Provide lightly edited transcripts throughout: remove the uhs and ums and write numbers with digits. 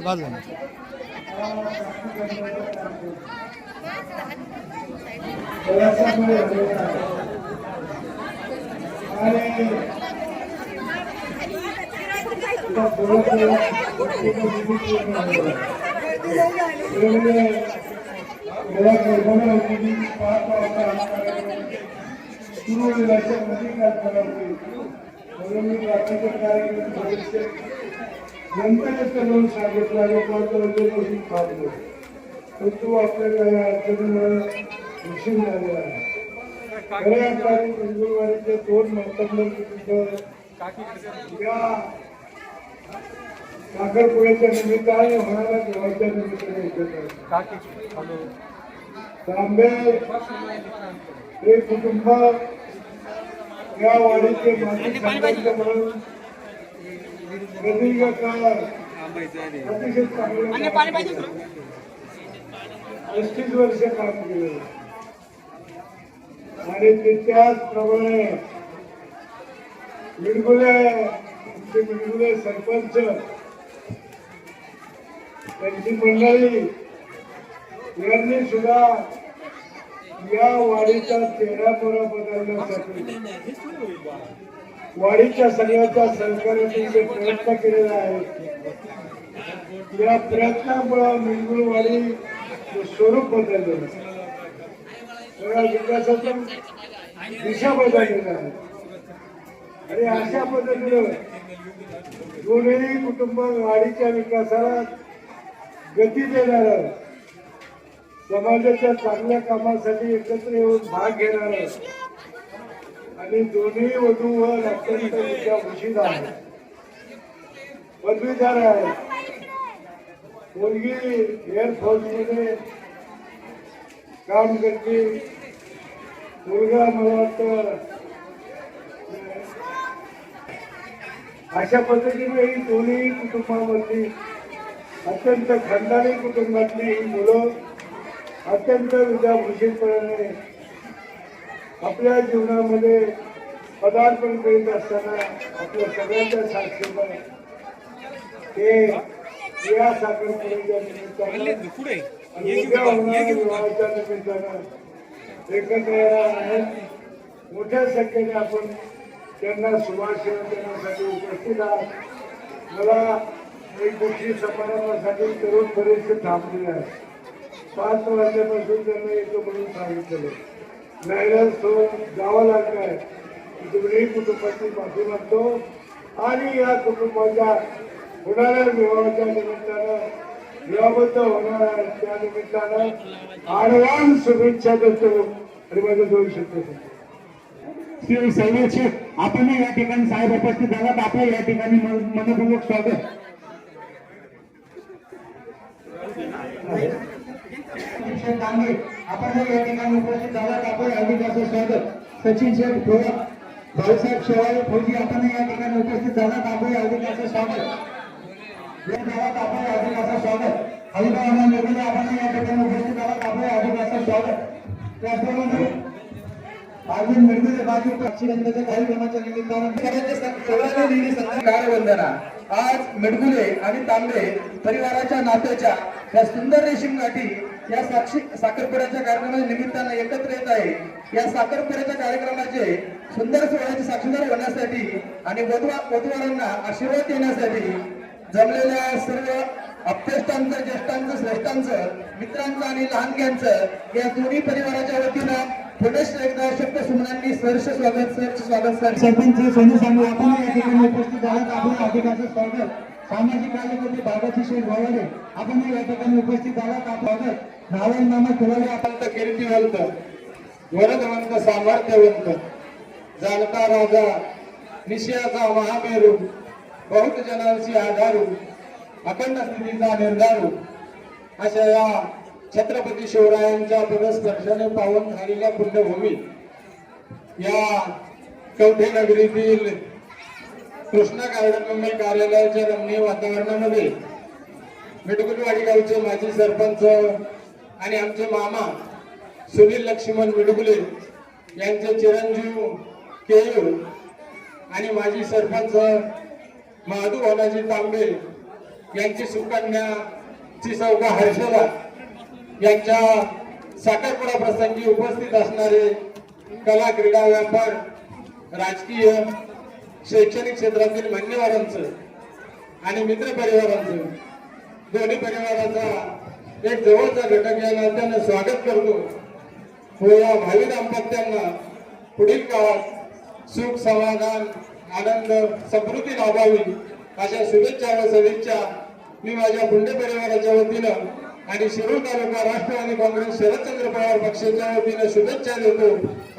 बस झालं. तू आपल्याला अडचणीमुळे उशीर झालेला आहे. खऱ्या अर्थाने मंगळवारीचे 2 नोव्हेंबर या साखरपुड्याच्या निमित्ताने होणाऱ्या देवाच्या निमित्ताने एकत्र तांबे हे कुटुंब या वाडीचे माजी सरपंच म्हणून प्रदीर्घ काळ अतिशय चांगले 35 वर्ष काम केलं आणि त्याचप्रमाणे मिडगुले सरपंच त्यांची मंडळी यांनी सुद्धा या वाडीचा चेहरापुरा बदलण्यासाठी वाडीच्या सगळ्याच्या सहकार्यातून जे प्रयत्न केलेला आहे. या प्रयत्नामुळे मिडगुळवाडी स्वरूप बदललेलं सगळ्या विकासातून दिशा बदललेला आहे. आणि अशा पद्धतीनं दोन्ही कुटुंब वाडीच्या विकासाला गती देणार, समाजाच्या चांगल्या कामासाठी एकत्र येऊन भाग घेणार आणि दोन्ही वधूवर अत्यंत विद्याभूषित आहे, पदवीधर आहे. मुलगी एअरफोर्स मध्ये काम करते, मुलगा मला वाटतं. अशा पद्धतीने ही दोन्ही कुटुंबामधली अत्यंत खानदानी कुटुंबातली ही मुलं अत्यंत विद्याभूषितपणे आपल्या जीवनामध्ये पदार्पण करीत असताना आपल्या सगळ्यांच्या साक्षीनं ते या साखरपुड्याच्या निमित्तानं आणि उद्या होणाऱ्या विवाहाच्या निमित्तानं एकत्र येणार आहेत. मोठ्या संख्येने आपण त्यांना शुभाशय देण्यासाठी उपस्थित आहात. मला एक गोष्टी समारंभासाठी तरुण बरेचसे थांबलेले आहेत. 5 वाजल्यापासून त्यांना येतो म्हणून सांगितलेलं. नाहीतर तो जावं लागत आहे. दोन्ही कुटुंबाची माफी मागतो आणि या कुटुंबाच्या होणाऱ्या विवाहाच्या निमित्तानं विवाहबद्ध होणार आहे त्या निमित्तानं ॲडव्हान्स शुभेच्छा देतो आणि माझे 2 शब्द श्री सैनिक आपण या ठिकाणी साहेब उपस्थित झालात. आपलं या ठिकाणी मनपूर्वक स्वागत. आपण या ठिकाणी उपस्थित झालात. आपण हार्दिक असं स्वागत. सचिन शेठ ठोक, भाऊसाहेब शेवाळे फौजी आपण या ठिकाणी उपस्थित झालात. आपण हार्दिक असं स्वागत. या गावात आपण हार्दिक असं स्वागत. हरिभावना निर्मले आपण या ठिकाणी उपस्थित झालात. आपण हार्दिक असं स्वागत. त्याचप्रमाणे अर्जुन मिडगुले बाजू पक्षीनंदनच्या कार्यक्रमाच्या निमित्तानं कार्यवंदना आज मिडगुले आणि तांबे परिवाराच्या नात्याच्या या सुंदर रेशीम गाठी या साखरपुड्याच्या कार्यक्रमाच्या निमित्तानं एकत्र येत आहे. या साखरपुड्याच्या कार्यक्रमाचे सुंदर सोहळ्याचे साक्षीदार होण्यासाठी आणि वधूवरांना आशीर्वाद देण्यासाठी जमलेल्या सर्व अप्यष्टांचं, ज्येष्ठांचं, श्रेष्ठांचं, मित्रांचं आणि लहानग्यांचं या दोन्ही परिवाराच्या वतीनं पुनश्च एकदा शब्द सुमनांनी सहर्ष स्वागत सर. सरपंच सोनू सांगू आपण या ठिकाणी उपस्थित झालात. आपण अधिकाचं स्वागत. सामाजिक कार्यकर्ते बाबाजी शेठ भावाडे आपण या ठिकाणी उपस्थित झालात. आपण नारायण मामा खिलारे आपण कीर्तिवंत, वरदवंत, सामर्थ्यवंत, जाणता राजा, निश्चयाचा महामेरू, बहुत जनांची आधारू, अखंड स्थितीचा निर्धारू अशा या छत्रपती शिवरायांच्या पदस्पर्शाने पावन झालेल्या पुण्यभूमी या कवठे नगरीतील कृष्णा गार्डन कार्यालयाच्या रमणीय वातावरणामध्ये मिडगुलवाडी गावचे माजी सरपंच आणि आमचे मामा सुनील लक्ष्मण मिडगुले यांचे चिरंजीव केयूर आणि माजी सरपंच महादू होनाजी तांबे यांची सुकन्याची सौका हर्षला यांच्या साखरपुडा प्रसंगी उपस्थित असणारे कला, क्रीडा, व्यापार, राजकीय, शैक्षणिक क्षेत्रातील मान्यवरांचं आणि मित्र परिवारांचं, दोन्ही परिवाराचा एक जवळचा घटक या नात्यानं स्वागत करतो व या भावी दाम्पत्यांना पुढील काळात सुख, समाधान, आनंद, समृद्धी लाभावी अशा शुभेच्छा व सदिच्छा मी माझ्या पुंडे परिवाराच्या वतीनं आणि शिरूर तालुका राष्ट्रवादी काँग्रेस शरदचंद्र पवार पक्षाच्या वतीनं शुभेच्छा देतो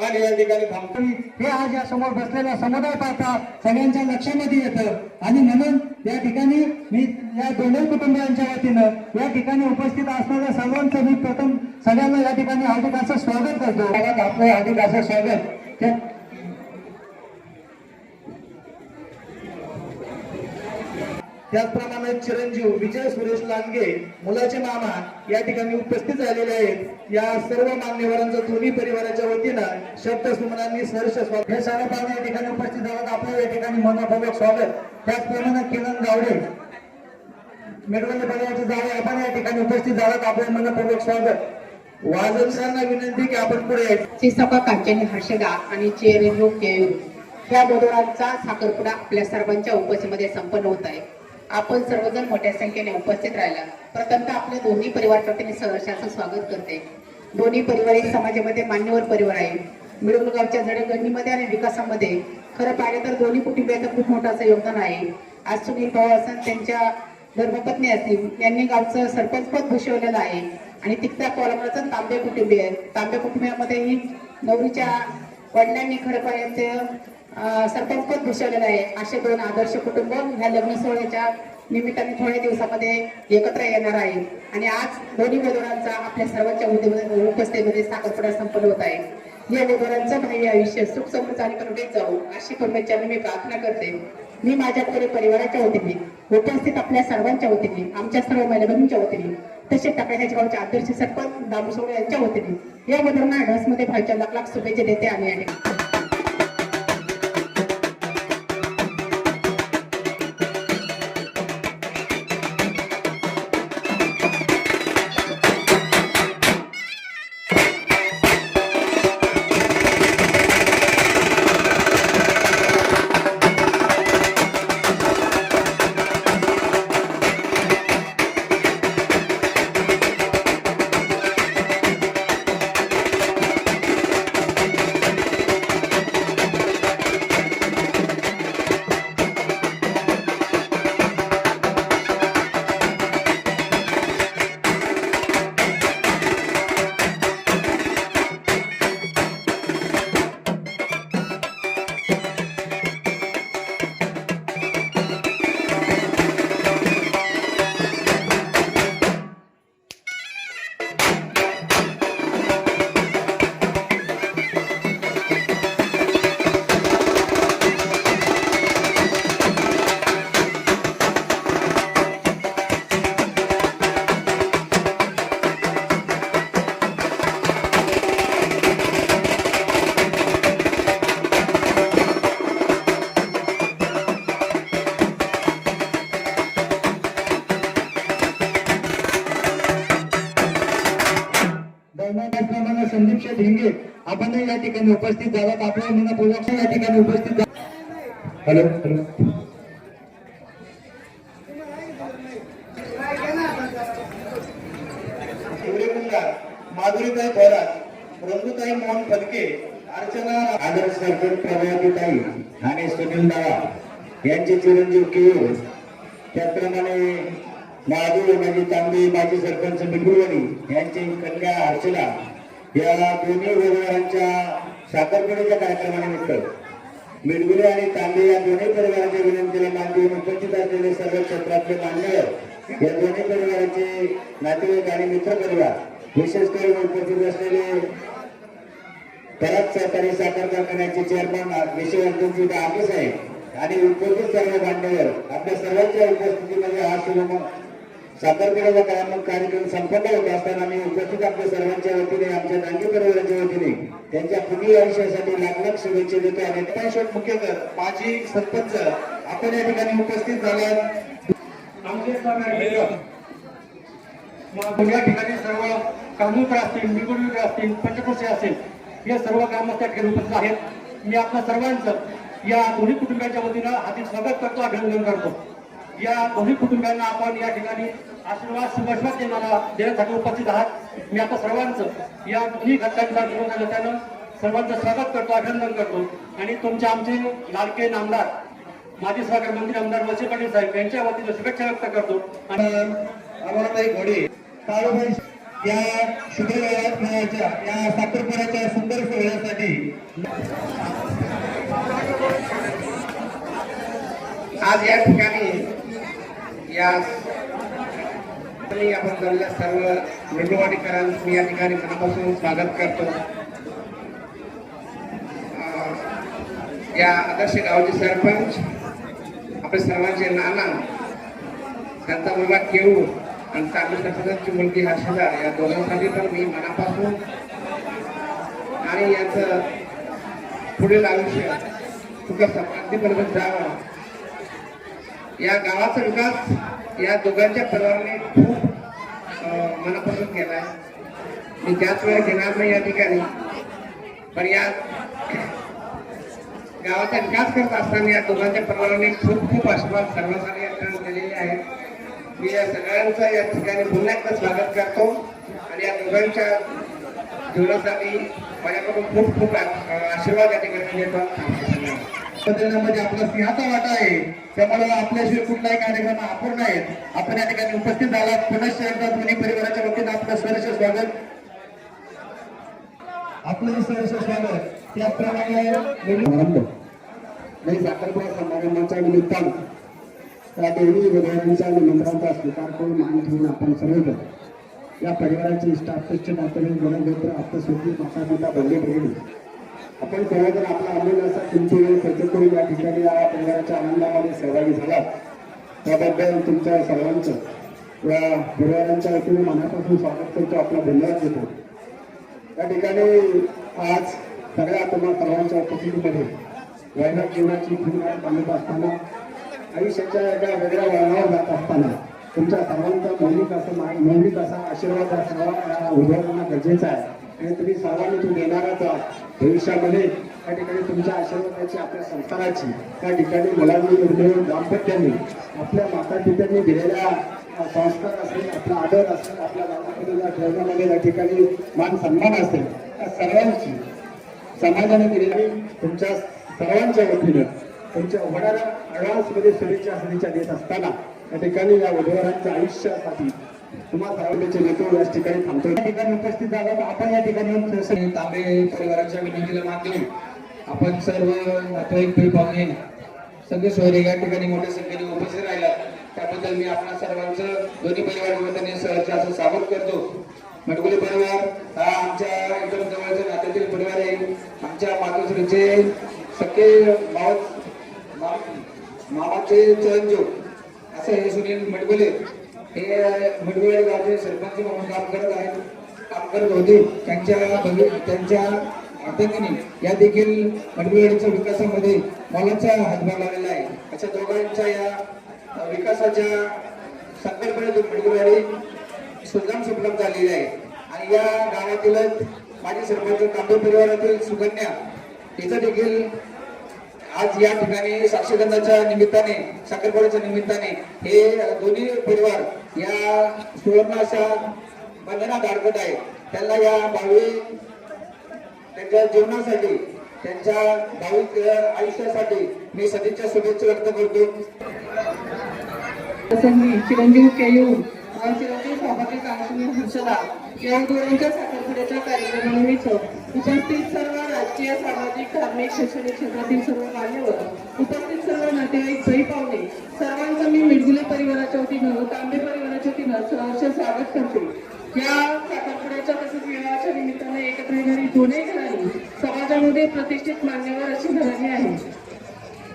आणि या ठिकाणी थांबतो. हे आज या समोर बसलेला समुदाय पाहता सगळ्यांच्या लक्षामध्ये येतं आणि म्हणून या ठिकाणी मी या दोन्ही कुटुंबियांच्या वतीनं या ठिकाणी उपस्थित असणाऱ्या सर्वांचं मी प्रथम सगळ्यांना या ठिकाणी हार्दिक असं स्वागत करतो. आपलं हार्दिक असं स्वागत. त्याचप्रमाणे चिरंजीव विजय सुरेश लांडगे मुलाचे मामा या ठिकाणी उपस्थित झालेले आहेत. या सर्व मान्यवरांचं दोन्ही परिवाराच्या वतीनं शब्दसुमनांनी सहर्ष स्वागत. हे सर्व पाहुणे या ठिकाणी उपस्थित झाल्यात आपलं या ठिकाणी मनपूर्वक स्वागत. त्याचप्रमाणे किरण गावडे मेडवंद परिवाराचे जावे आपण या ठिकाणी उपस्थित झालात आपलं मनपूर्वक स्वागत. वाजवणाऱ्यांना विनंती की आपण पुढे यायचं. सौका कांचनी हर्षदा आणि चिरंजीव केयूर या दोघांचा साखरपुडा आपल्या सर्वांच्या उपस्थितीमध्ये संपन्न होत आहे. आपण सर्वजण मोठ्या संख्येने उपस्थित राहिला. प्रथमतः आपल्या दोन्ही परिवार प्रतिनिधी सहर्षाचं स्वागत करते. दोन्ही परिवार एक समाजामध्ये मान्यवर परिवार आहे. मिरवणुकांच्या जडणघडणीमध्ये आणि विकासामध्ये खरं पाहिलं तर दोन्ही कुटुंबियांचं खूप मोठं असं योगदान आहे. आज सुनील भाऊ असं त्यांच्या धर्मपत्नी असतील यांनी गावचं सरपंच पद भूषवलेलं आहे आणि तिकत्या कॉलमचं तांबे कुटुंबीय आहे. तांबे कुटुंबियामध्येही नवरीच्या वडिलांनी खरं पाहिलं सरपंच पद भूषवलेलं आहे. असे दोन आदर्श कुटुंब ह्या लग्न सोहळ्याच्या निमित्ताने थोड्या दिवसामध्ये एकत्र येणार आहे आणि आज दोन्ही वधूरांचा आपल्या सर्वांच्या उपस्थितीमध्ये साखरपुडा संपन्न होत आहे. या वधूरांचं भावी आयुष्य सुख समृद्ध आणि करुणीत जाऊ अशी परमेश्वराने मी प्रार्थना करते. मी माझ्या पुढे परिवाराच्या वतीने उपस्थित आपल्या सर्वांच्या वतीने आमच्या सर्व महिला बहिणींच्या वतीने तसेच टाकळ्याच्या गावचे आदर्श सरपंच दामू सोळे यांच्या वतीने या वधूंना ढसमध्ये भाईच्या लाख लाख शुभेच्छा देते आणि संदीप शेठ ढेंगे आपण या ठिकाणी उपस्थित झालात. आपल्या मनपूर्वक या ठिकाणी उपस्थित. हॅलो माधुरीताई थोरात, रंगूताई मोहन फडके, अर्चना आदर्श सरपंच प्रभावतीताई आणि सुनील दावा यांचे चिरंजीव केयूर, त्याचप्रमाणे माधुरी माझी तांबे माजी सरपंच मिठुरवाडी यांची कन्या अर्चना या दोन्ही वधूवरांच्या साखरपुड्याच्या कार्यक्रमानिमित्त मिडगुले आणि तांबे या दोन्ही परिवाराच्या विनंतीला मान देऊन उपस्थित असलेले सर्व क्षेत्रातले मान्यवर या दोन्ही परिवाराचे नातेवाईक आणि मित्र परिवार, विशेष करून उपस्थित असलेले परत सहकारी साखर कारखान्याचे चेअरमन विषयवंतांची आकेस आहे आणि उपस्थित सर्व मान्यवर आपल्या सर्वांच्या उपस्थितीमध्ये हा शुभ साखरपुड्याचा कार्यक्रम संपन्न होत असताना मी उपस्थित आपल्या सर्वांच्या वतीने आमच्या दांगे परिवाराच्या वतीने त्यांच्या पुढील आयुष्यासाठी लाख लाख शुभेच्छा देतो. आणि मुख्यकर माजी सरपंच आपण या ठिकाणी उपस्थित झाल्यात. आमचे सहकार्य मग या ठिकाणी सर्व कामूर असतील, निगुडविक असतील, पंचकोशी असेल, हे सर्व ग्रामस्थ या ठिकाणी उपस्थित आहेत. मी आपल्या सर्वांचं या दोन्ही कुटुंबाच्या वतीनं हार्दिक स्वागत करतो, अभिनंदन करतो. या दोन्ही कुटुंबांना आपण या ठिकाणी आशीर्वाद शुभाशीर्वाद देण्यासाठी उपस्थित आहात. मी आता सर्वांचं या दोन्ही घटकांच्या त्यानं सर्वांचं स्वागत करतो, अभिनंदन करतो आणि तुमचे आमचे लाडके नामदार माजी सहकार मंत्री आमदार वळसे पाटील साहेब यांच्या वतीनं शुभेच्छा व्यक्त करतो. आणि अमोलताई घोडे काळूबाई या शुभ वेळाच्या या साखरपुड्याच्या सुंदर सोहळ्यासाठी आज या ठिकाणी या आपण झालेल्या सर्व मेंढवाडीकरांचं मी या ठिकाणी मनापासून स्वागत करतो. या आदर्श गावचे सरपंच आपले सर्वांचे नाना, त्यांचा मुलगा केळू आणि तांबे सरपंचांची मुलगी हर्षदा, या दोघांसाठी पण मी मनापासून आणि याचं पुढील आयुष्य सुख समृद्धीपर्यंत जावं, या गावाचा विकास या दोघांच्या परिवाराने खूप मनापासून केलाय. मी त्याच वेळा घेणार नाही या ठिकाणी, पण या गावाचा विकास करत असताना या दोघांच्या परिवाराने खूप खूप आशीर्वाद सर्वांसाठी या ठिकाणी दिलेले आहेत. मी या सगळ्यांचं या ठिकाणी पुन्हा एकदा स्वागत करतो आणि या दोघांच्या जीवनासाठी माझ्याकडून खूप खूप आशीर्वाद या ठिकाणी देतो. मध्ये आपला सिंहाचा वाटा आहे, त्यामुळे आपल्याशिवाय कुठलाही कार्यक्रम अपूर्ण आहेत. आपण या ठिकाणी उपस्थित झालात. पुनश्च एकदा दोन्ही परिवाराच्या वतीनं आपलं सहर्ष स्वागत. आपलं सहर्ष स्वागत. त्याचप्रमाणे नाही साखरपुडा समारंभाच्या निमित्तानं त्या दोन्ही विभागांच्या निमंत्रणाचा स्वीकार करून मान ठेवून आपण सर्वजण या परिवाराचे इष्टापेक्षा नातेवाईक गणगोत्र आत्मस्वरूपी माता पिता बंधू भगिनी आपण सर्वजण आपला अमूल्य असा किमती वेळ खर्च करून या ठिकाणी या परिवाराच्या आनंदामध्ये सहभागी झालात. त्याबद्दल तुमच्या सर्वांचं या परिवारांच्या वतीने मनापासून स्वागत करतो, आपला धन्यवाद देतो. या ठिकाणी आज सगळ्या तुम्हाला सर्वांच्या उपस्थितीमध्ये वैवाहिक जीवनाची भूमिका बांधत असताना, आयुष्याच्या एका वेगळ्या वळणावर जात असताना तुमच्या सर्वांचा मौलिक असा आशीर्वाद असावा उद्योगांना गरजेचा आहे आणि तुम्ही सर्वांनी तो देणारच आहात. भविष्यामध्ये त्या ठिकाणी तुमच्या आशीर्वादाची, आपल्या संसाराची, त्या ठिकाणी मुलांनी उद्योग दाम्पत्याने आपल्या माता पित्यांनी दिलेल्या संस्कार असेल, आपला आदर असेल, आपल्या माता ठेवण्यामध्ये त्या ठिकाणी मान सन्मान असेल, त्या सर्वांची समाजाने दिलेली तुमच्या सर्वांच्या वतीनं तुमच्या होणाऱ्या ॲडव्हान्समध्ये शुभेच्छा देत असताना या ठिकाणी या उद्योगांच्या आयुष्यासाठी तुम्हाला सर्वांचे नेतृत्व या ठिकाणी थांबतो. या ठिकाणी उपस्थित झालो. आपण या ठिकाणी तांबे परिवाराच्या विनंतीला मान देऊन आपण सर्व नातेवाईक पाहुणे सगळे सोयरे या ठिकाणी मोठ्या संख्येने उपस्थित राहिला, त्याबद्दल मी आपल्या सर्वांचं दोन्ही परिवाराने सहर्ष असं स्वागत करतो. मडगुले परिवार हा आमच्या एकदम जवळच्या नात्यातील परिवार आहे. आमच्या मातोश्रीचे सख्खे मामाचे चरणजोग असं हे सुनील मडगुले हे मडगुळे गावचे सरपंच म्हणून काम करत होते. त्यांच्या अध्यक्षाने या देखील मडगुळेच्या विकासामध्ये मोलाचा हातभार लावलेला आहे. अशा दोघांच्या या विकासाच्या संकल्पनेतून मडगुळवाडी सुलगाम सुफलाम झालेली आहे आणि या गावातीलच माजी सरपंच तांबे परिवारातील सुकन्या तिचं देखील आज या ठिकाणी साक्षीगंधाच्या निमित्ताने, साखरपुड्याच्या निमित्ताने हे दोन्ही परिवार या सुवर्ण अशा बंधनात अडकत आहे. त्यांना या भावी त्यांच्या जीवनासाठी, त्यांच्या भाविक आयुष्यासाठी मी सदिच्छा शुभेच्छा व्यक्त करतो. चिरंजीव केयूर, चिरंजीव सभापती कांक्षी हर्षदा या दोघांच्या साखरपुड्याच्या कार्यक्रमानिमित्त उपस्थित सर्व राजकीय, सामाजिक, धार्मिक, शैक्षणिक क्षेत्रातील सर्व मान्यवर, उपस्थित सर्व नातेवाईक, भाई पाहुणे सर्वांचं मी मिडगुले परिवाराच्या वतीनं, तांबे परिवाराच्या वतीनं सहर्ष स्वागत करते. या साखरपुड्याच्या तसेच विवाहाच्या निमित्ताने एकत्र येणारी दोन्ही घराणी समाजामध्ये प्रतिष्ठित मान्यवर अशी घराणी आहे.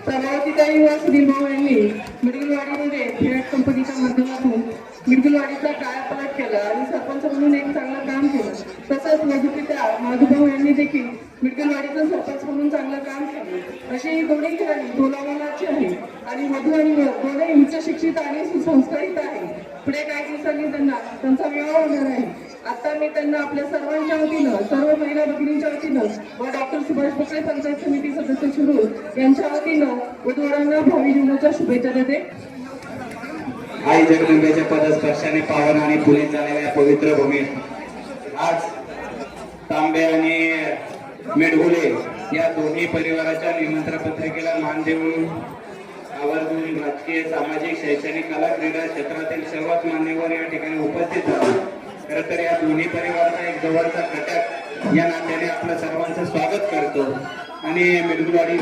प्रभावतीताई व सुनील भाऊ यांनी मिडगुलवाडीमध्ये विराट कंपनीच्या माध्यमातून मिडगुलवाडीचा कायापालट केला आणि सरपंच म्हणून एक चांगलं काम केलं. तसंच मधुपिता माधुभाऊ यांनी देखील मिटकलवाडीचं सरपंच म्हणून चांगलं काम केलं. अशी ही दोन्ही ठिकाणी तोलामनाची आहे आणि मधु आणि वर दोन्ही उच्च शिक्षित आणि सुसंस्कारित आहे. पुढे काही दिवसांनी त्यांचा विवाह होणार आहे. आता मी त्यांना आपल्या सर्वांच्या वतीनं, सर्व महिला भगिनींच्या वतीनं व डॉक्टर सुभाष बकळे पंचायत समिती सदस्य शिरूर यांच्या वतीनं वधूवरांना भावी जीवनाच्या शुभेच्छा देते. आई जगदंबेच्या पदस्पर्शाने पावन आणि पुनीत झालेल्या पवित्र भूमीत आज तांबे आणि मेडगुले या दोन्ही परिवाराच्या निमंत्रण पत्रिकेला मान देऊन आवर्जून राजकीय, सामाजिक, शैक्षणिक, कला, क्रीडा क्षेत्रातील सर्वच मान्यवर या ठिकाणी उपस्थित झाले. खरं तर या दोन्ही परिवाराचा एक जवळचा घटक या नात्याने आपलं सर्वांचं स्वागत करतो आणि मेडगुलवाडी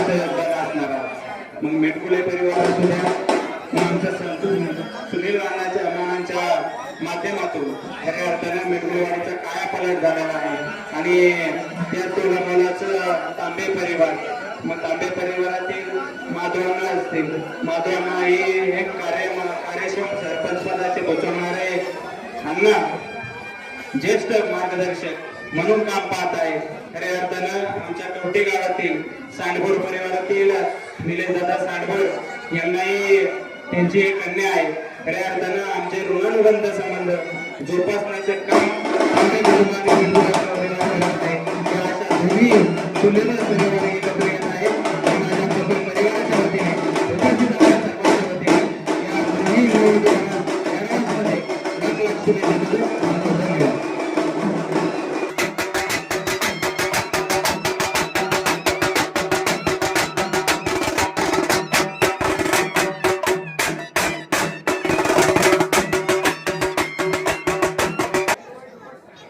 असणारा मग मेडगुले परिवार असू द्या, आमच्या सुनील राणाच्या अमानांच्या माध्यमातून खऱ्या अर्थानं मेडगुलवाडीचा कायापालट झालेला आहे आणि त्या तोलामनाचं तांबे परिवार, मग तांबे परिवारातील माधवांना असतील, माधवांना हे एक कार्यक्षम सरपंच पदाचे बसवणारे अण्णा ज्येष्ठ मार्गदर्शक म्हणून काम पाहत आहे. खऱ्या अर्थानं आमच्या कवटे गावातील सांडभोर परिवारातील निलेशदादा सांडभोर यांनाही त्यांची एक कन्या आहे. खऱ्या अर्थानं आमचे ऋणानुबंध संबंध जोपासण्याचे काम तांबे परिवार करत आहे. अशा दोन्ही तुल्यबळ परिवार एकत्र येत आहे. माझ्या परिवाराच्या वतीने उपस्थित असलेल्या सर्वांच्या वतीने या दोन्ही निवडणुकांमध्ये शुभेच्छा देतो. धन्यवाद.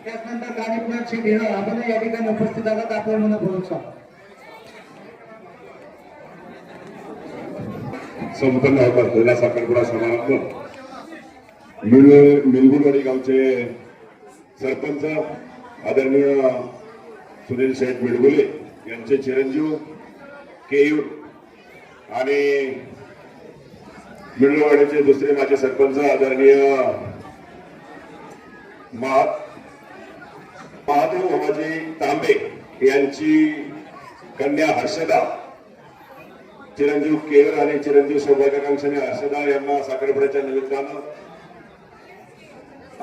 त्यानंतर गाणीपुराची घेणं आपण या ठिकाणी उपस्थित आहात. आपण म्हणून बोलू संपन्न होत असलेला साखरपुडा समारंभ मिलगुलवाडी गावचे सरपंच आदरणीय सुनील शेठ मिडगुले यांचे चिरंजीव केयूर आणि मिलगुलवाडीचे दुसरे माजी सरपंच आदरणीय महादेव होमाजी तांबे यांची कन्या हर्षदा, चिरंजीव केवर आणि चिरंजीव सौभाग्याकांक्षाने हर्षदा यांना साखरपुड्याच्या निमित्तानं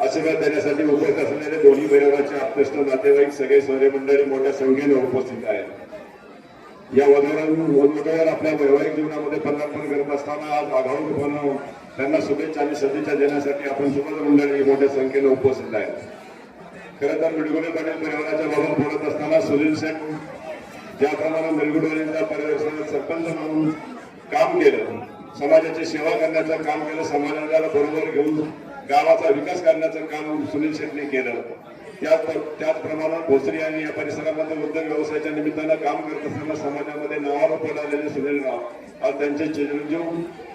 आशीर्वाद देण्यासाठी उपस्थित असलेले दोन्ही परिवाराचे आप्तेष्ट नातेवाईक, सगळे सोयरे मंडळी मोठ्या संख्येने उपस्थित आहेत. या वधूवर आपल्या वैवाहिक जीवनामध्ये पदार्पण करत असताना आज आघाडीपणे त्यांना शुभेच्छा आणि सदिच्छा देण्यासाठी आपण सुमन मंडळी मोठ्या संख्येने उपस्थित आहेत. खरं तर मिडगुले पाटील परिवाराच्या बाबत बोलत असताना सुनील शेठ ज्याप्रमाणे मिरगुडवाडीचा परिवार सरपंच म्हणून काम केलं, समाजाची सेवा करण्याचं काम केलं, समाजाला बरोबर घेऊन गावाचा विकास करण्याचं काम सुनील शेठने केलं. त्याचप्रमाणे भोसरी आणि या परिसरामध्ये उद्योग व्यवसायाच्या निमित्तानं काम करत असताना समाजामध्ये नावावर पडलेले सुनीलराव आज त्यांचे चिरंजीव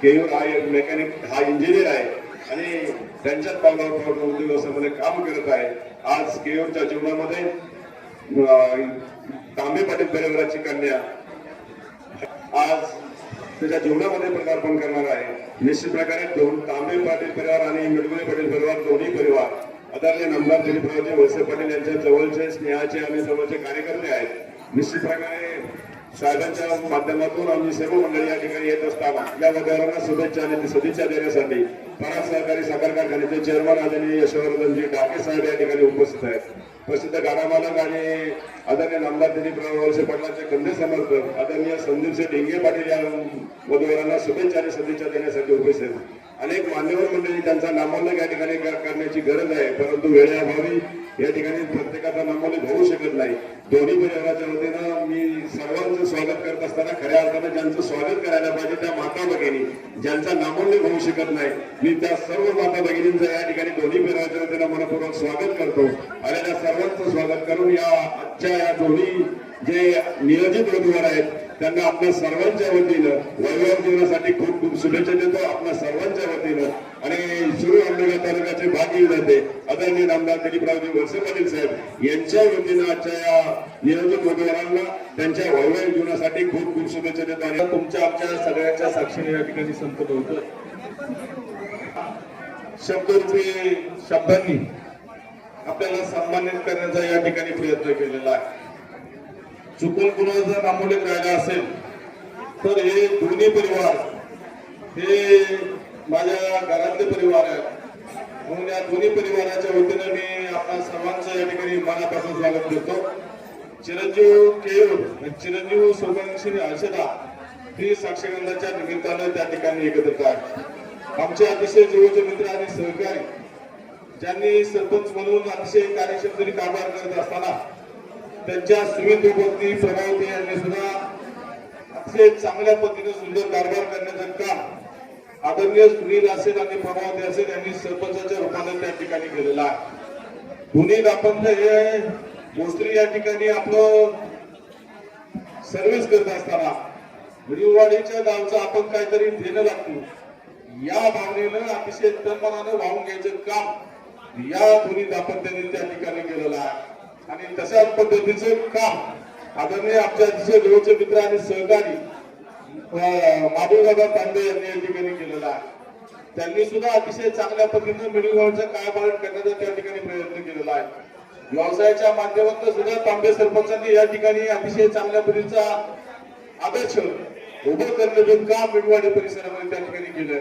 केयूर हा मेकॅनिक, हा इंजिनियर आहे आणि त्यांच्याच पावलावर उद्योग व्यवसायामध्ये काम करत आहे. आज केयूरच्या जीवनामध्ये तांबे पाटील परिवाराची कन्या आज त्याच्या जीवनामध्ये पदार्पण करणार आहे. निश्चित प्रकारे तांबे पाटील परिवार आणि मिडगुले पाटील परिवार दोन्ही परिवार आदरणीय नामदार दिलीपरावजी वळसे पाटील यांच्या जवळचे, स्नेहाचे आणि जवळचे कार्यकर्ते आहेत. निश्चित प्रकारे साहेबांच्या माध्यमातून आम्ही सर्व मंडळी या ठिकाणी येत असताना या वधूवरांना शुभेच्छा आणि सदिच्छा देण्यासाठी पराग सहकारी साखर कारखान्याचे चेअरमन आदरणीय यशवर्धनजी डाके साहेब या ठिकाणी उपस्थित आहेत. प्रसिद्ध गाडामालक आणि आदरणीय नामदार दिलीपराव वळसे पाटलांचे खंदे समर्थक आदरणीय संदीपचे ढेंगे पाटील या वधूवरांना शुभेच्छा आणि सदिच्छा देण्यासाठी उपस्थित आहेत. अनेक मान्यवर मंडळी त्यांचा नामोल्लेख या ठिकाणी करण्याची गरज आहे, परंतु वेळेअभावी या ठिकाणी प्रत्येकाचा नामोल्लेख होऊ शकत नाही. दोन्ही परिवाराच्या वतीनं मी सर्वांचं स्वागत करत असताना खऱ्या अर्थानं ज्यांचं स्वागत करायला पाहिजे त्या माता भगिनी ज्यांचा नामोल्लेख होऊ शकत नाही, मी त्या सर्व माता भगिनींचं या ठिकाणी दोन्ही परिवाराच्या वतीनं मनपूर्वक स्वागत करतो. आलेल्या सर्वांचं स्वागत करून या आजच्या या दोन्ही जे नियोजित वधूवर आहेत त्यांना आपल्या सर्वांच्या वतीनं वैवाहिक जीवनासाठी खूप खूप शुभेच्छा देतो आपल्या सर्वांच्या वतीनं. आणि शिरूर अंबेगाव तालुक्याचे भाग्य जाते आदरणीय नामदार दिलीपरावजी वळसे पाटील साहेब यांच्या वतीनं आजच्या या नियोजित वधूवरांना त्यांच्या वैवाहिक जीवनासाठी खूप खूप शुभेच्छा देतो. आणि तुमच्या आमच्या सगळ्यांच्या साक्षीने या ठिकाणी संपन्न होतो. शब्दरूपी शब्दांनी आपल्याला सन्मानित करण्याचा या ठिकाणी प्रयत्न केलेला आहे. चुकून कुणाचा नामोल्लेख राहिला असेल तर हे दोन्ही परिवार हे माझ्या घरातले परिवार आहेत, म्हणून या दोन्ही परिवाराच्या वतीनं मी आपल्या सर्वांचं या ठिकाणी मनापासून स्वागत करतो. चिरंजीव केयूर, चिरंजीव सौभाग्यश्री हर्षदा ही साक्षगंधाच्या निमित्तानं त्या ठिकाणी एकत्रित आहे. आमचे अतिशय जवळचे मित्र आणि सहकारी ज्यांनी सरपंच म्हणून अतिशय कार्यक्षमतेने कारभार करत असताना त्यांच्या सुमित्र पत्नी प्रभावती यांनी सुद्धा अतिशय चांगल्या पद्धतीने सुंदर कारभार करण्याचं काम आदरणीय सुनील असेल आणि प्रभावती असेल यांनी सरपंचाच्या रूपाने त्या ठिकाणी केलेलं आहे. दोन्ही दापंत हे भोसरी या ठिकाणी आपलं सर्व्हिस करत असताना विडीवाडीच्या गावचं आपण काहीतरी देणं लागतो या भावनेनं अतिशय तन्मानानं वाहून घ्यायचं काम या दोन्ही दाम्पत्यांनी त्या ठिकाणी केलेलं आहे. आणि तशाच पद्धतीचं काम आदरणीय आमच्या अतिशय जवळचे मित्र आणि सहकारी माधवदादा तांबे यांनी या ठिकाणी केलेला आहे. त्यांनी सुद्धा अतिशय चांगल्या पद्धतीनं मिडगावचा कायापालट करण्याचा त्या ठिकाणी प्रयत्न केलेला आहे. व्यवसायाच्या माध्यमातून सुद्धा तांबे सरपंचांनी या ठिकाणी अतिशय चांगल्या पद्धतीचा आदर्श उभं करण्याचं काम मिडवाडी परिसरामध्ये त्या ठिकाणी केलं.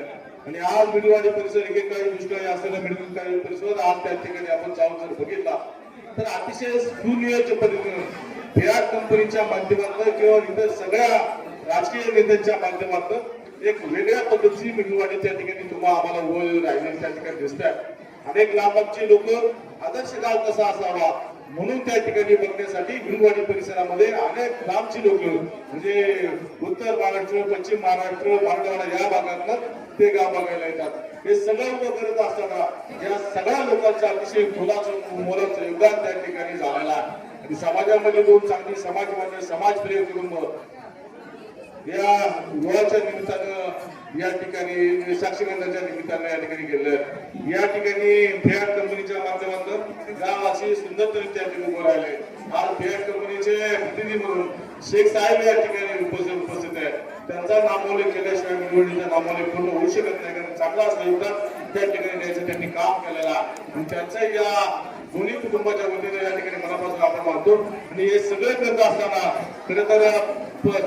आणि आज मिडवाडी परिसर एकेकाळी दुष्काळी असलेला मिडवाडी परिसर आज त्या ठिकाणी आपण जाऊन जर बघितला तर अतिशय सुनियोजित पद्धतीने विराट कंपनीच्या माध्यमातून किंवा इतर सगळ्या राजकीय नेत्यांच्या माध्यमातून एक वेगळ्या पद्धतीची मिडवाडी त्या ठिकाणी तुम्हाला आम्हाला उभं राहिलेली त्या ठिकाणी दिसत आहे. अनेक लांबची लोक आदर्श गाव कसा असावा म्हणून त्या ठिकाणी बघण्यासाठी भिलवाडी परिसरामध्ये अनेक लांबची लोक म्हणजे उत्तर महाराष्ट्र, पश्चिम महाराष्ट्र, मराठवाडा या भागातनं ते गाव बघायला येतात. हे सगळं उभं करत असताना या सगळ्या लोकांचं अतिशय मोलाचं योगदान त्या ठिकाणी झालेलं आहे. आणि समाजामध्ये दोन चांगली समाजवादी समाजप्रिय कुटुंब या विवाहाच्या निमित्तानं या ठिकाणी साक्षीगंधाच्या निमित्तानं या ठिकाणी गेलं. या ठिकाणी फियाट कंपनीच्या माध्यमातून गाव अशी सुंदर तरी त्या ठिकाणी उभं राहिले. आज फियाट कंपनीचे प्रतिनिधी म्हणून शेख साहेब या ठिकाणी उपस्थित आहे. त्यांचा नामोल्लेख केल्याशिवाय निवडणुकीचा नामोल्लेख पूर्ण होऊ शकत नाही, कारण चांगला असं योगदान त्या ठिकाणी द्यायचं त्यांनी काम केलेलं आणि त्यांचं या दोन्ही कुटुंबाच्या वतीने या ठिकाणी मनापासून आपण मानतो. आणि हे सगळे करत असताना खरं तर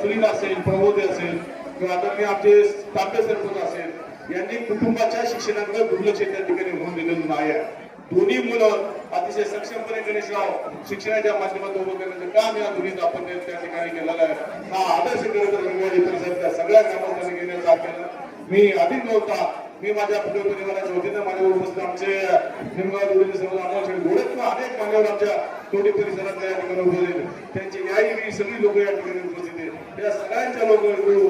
सुनील असेल, प्रबोधी असेल किंवा आदरणीय आमचे तांबे सरपंच असेल यांनी कुटुंबाच्या शिक्षणाकडे दुर्लक्ष त्या ठिकाणी होऊन दिलेलं नाही आहे. दोन्ही मुलं अतिशय सक्षमपणे गणेशराव शिक्षणाच्या माध्यमातून उभं करण्याचं काम या दोन्ही आपण त्या ठिकाणी केलेलं आहे. हा आदर्श खरं तर विवाडी परिसरातल्या सगळ्या ग्रामस्थांनी घेण्याचा केलं. मी अधिक नव्हता, मी माझ्या कुटुंब परिवाराच्या वतीनं माझ्या उपस्थित आमचे निमगाव दोडीचे सर्व अमोल घोडे किंवा अनेक मान्यवर आमच्या तोडी परिसरातल्या या ठिकाणी उपस्थित त्यांची याही सगळी लोक या ठिकाणी उपस्थित आहेत. या सगळ्यांच्या लोक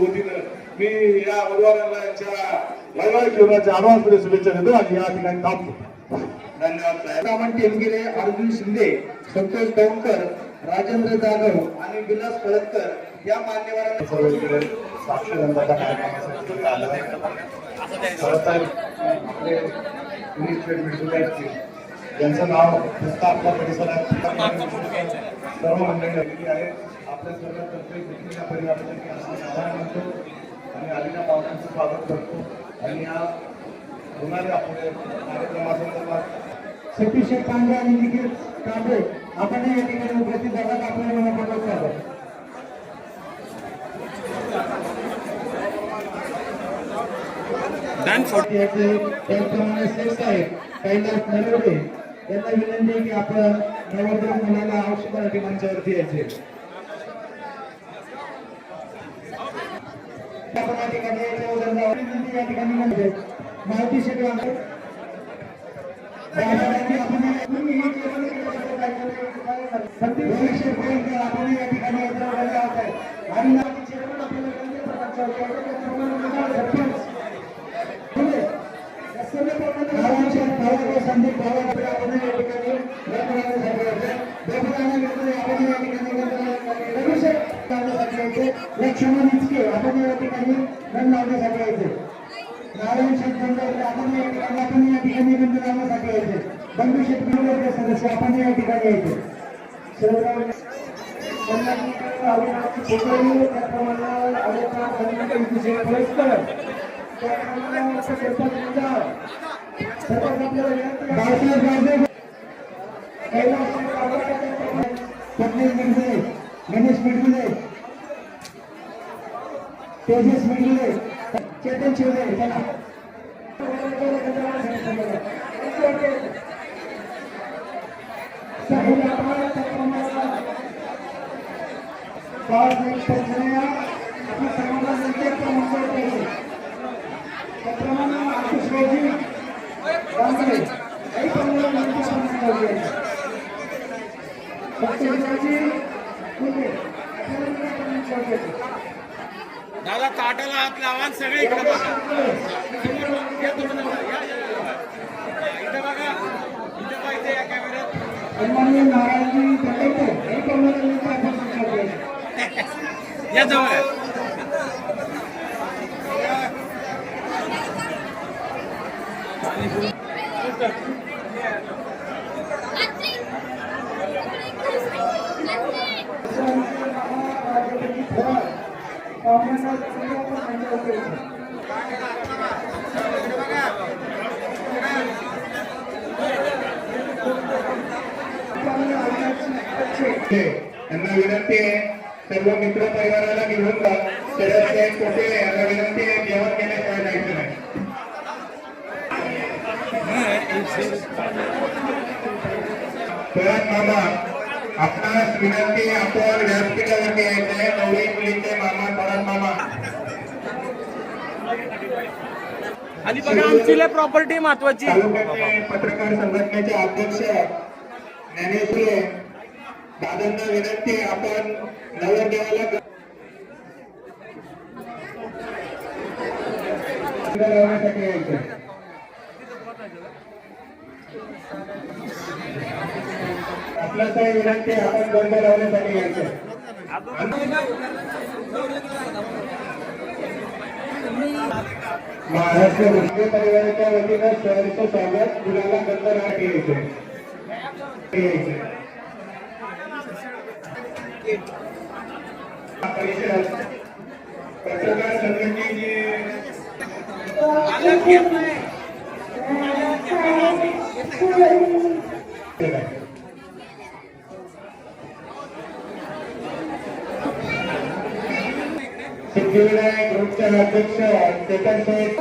वतीनं मी या वधूवरांना यांच्या वैवाहिक जीवनाच्या आभार शुभेच्छा देतो आणि या ठिकाणी थांबतो. धन्यवाद साहेब. टेमगिरे, अर्जुन शिंदे, संतोष दौंडकर, राजेंद्र जाधव आणि विलास कळतकर या मान्यवरांनी सर्वीकडे साक्षगंधाच्या कार्यक्रमासाठी आलं. आपले यांचं नाव फक्त आपल्या परिसरात सर्व मंडळी आलेली आहे. आपल्या सर्वांतर्फे देखील या परिवारासाठी आभार मानतो आणि आलेल्या पाहुण्यांचं स्वागत करतो. आणि या होणाऱ्या आपल्या कार्यक्रमासंदर्भात सतीश पांडे आणि निखिल कांबळे आपण या ठिकाणी उपस्थित झालात. आपल्या मनापासून स्वागत. त्याचप्रमाणे श्रेष्ठ आहेत कैलास नरवडे यांना विनंती आहे की आपण नवोदय मुलाला अवश्य मराठी मंचावरती यायचे. आपण या ठिकाणी या ठिकाणी म्हणजे मारुती शेट्टी आपण या ठिकाणी आणि संदीप लक्ष्मण इचके आपण या ठिकाणी रन लावण्यासाठी यायचे. नारायण शेठ आपण या ठिकाणी रन लावण्यासाठी यायचे. बंधू शेठ सदस्य आपण या ठिकाणी यायचे. स्वप्नील मिरगुले, गणेश मिरगुले, तेजस मिरगुले, चेतन शिवले, चला दादा ताटाला हात लावा आणि सगळे इकडे बघा. इथे बघा, इथे पाहिजे या कॅमेऱ्यात. या जवळ यांना विनंती आहे सर्व मित्र परिवाराला घेऊन जा. शरद साहेब कोटे यांना विनंती आहे जेवण केल्याशिवाय जायचं नाही. परत मामा आपणास विनंती, आपण व्यासपीठावरती यायचंय. नवरी मुलीचे मामा परत मामा. आणि बघा आमची प्रॉपर्टी महत्वाची. तालुक्याचे पत्रकार संघटनेचे अध्यक्ष ज्ञानेश्वर दादांना विनंती, आपण नवरदेवाला लावण्यासाठी यायचं. आपल्याला काही विनंती, आपण गंध लावण्यासाठी यायचं. महाराष्ट्र मुस्लिम परिवाराच्या वतीनं सहर्ष स्वागत. मुलाला गंध लावण्यासाठी यायचं. परिषद पत्रकार संघटनेचे सिद्धिविनायक ग्रुपचे अध्यक्ष चेतन शेठ,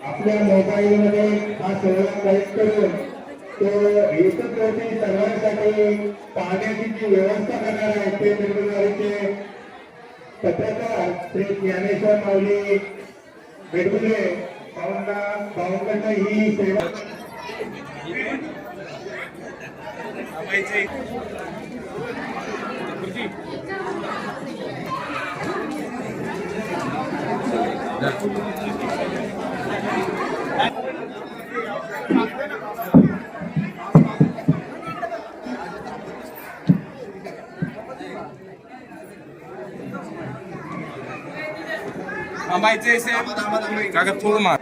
आपल्या मोबाईलमध्ये हा सोहळा कैद करून तो एकत्रवरती सर्वांसाठी पाहण्याची जी व्यवस्था करणार आहे ते मिरगुलवाडीचे पत्रकार श्री ज्ञानेश्वर माऊली बेडगुले भाऊंकडनं ही सेवा. थांबायचे कागद थोडं मार.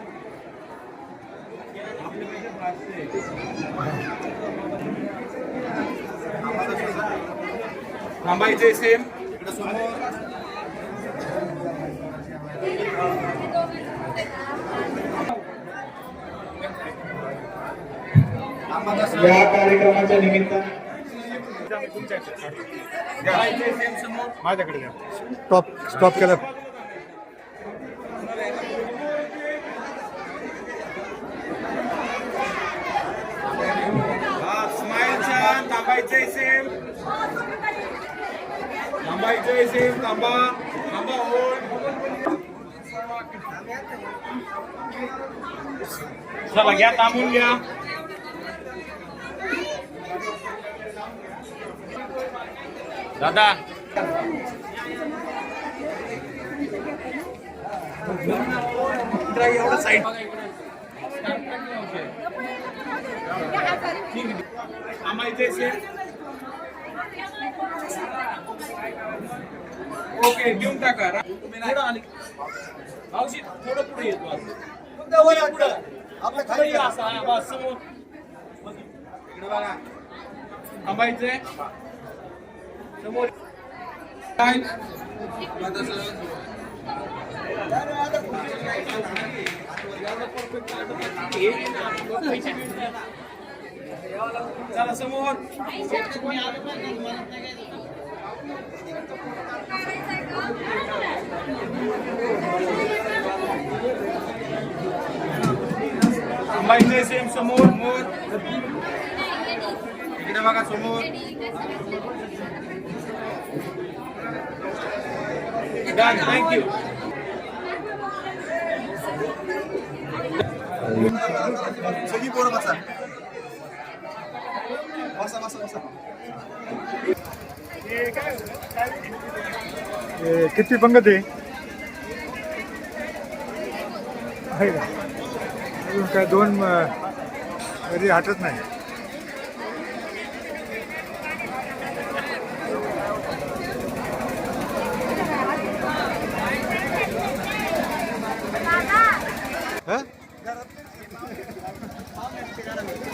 थांबायचे सेम या कार्यक्रमाच्या निमित्ताने माझ्याकडे स्टॉप केलं. स्माइल छान. थांबायचे सेम, थांबायचे सेम. थांबा थांबा. होल्ड. चला घ्या, थांबून घ्या. दादा एवढं साईड थांबायचे सेम. ओके घेऊन टाका. थोडं आली मावशी, थोडं पुढे येतो. आपल्या खाली असा बस समोर. इकडे बघा. थांबायचंय समोर. सेम समोर इकडे बघा समोर थँक्यू सगळी पोरं बसा बसा बसा बसा किती पंगत आहे का अजून काय दोन तरी हटत नाही.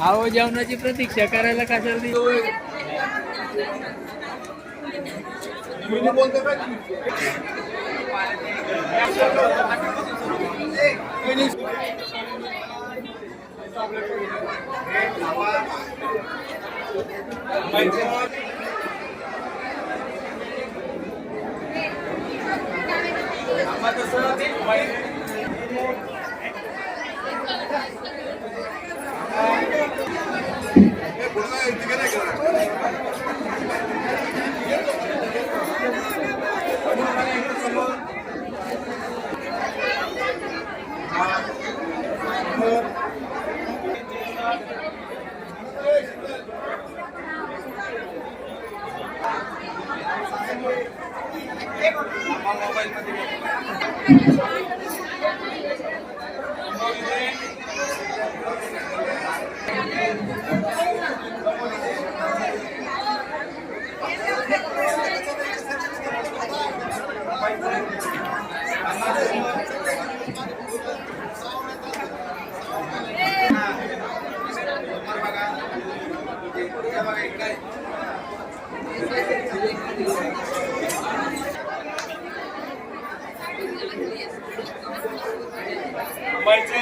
अहो जेवणाची प्रतीक्षा करायला कशाला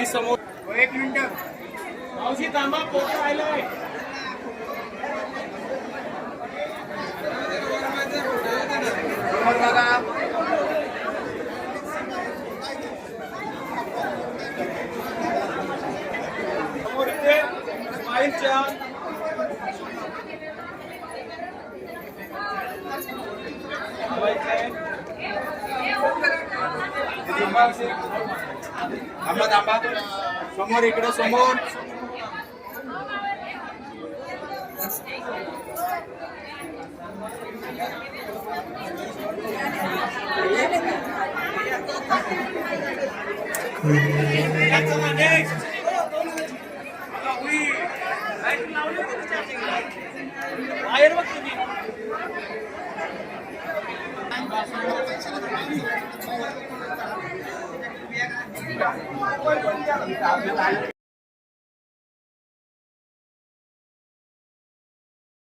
समोर एक मिनिट मावशी थांबा पोहोच राहिलाय समोर इथे स्माईलच्या थांबा थांबा समोर इकडे समोर बाहेर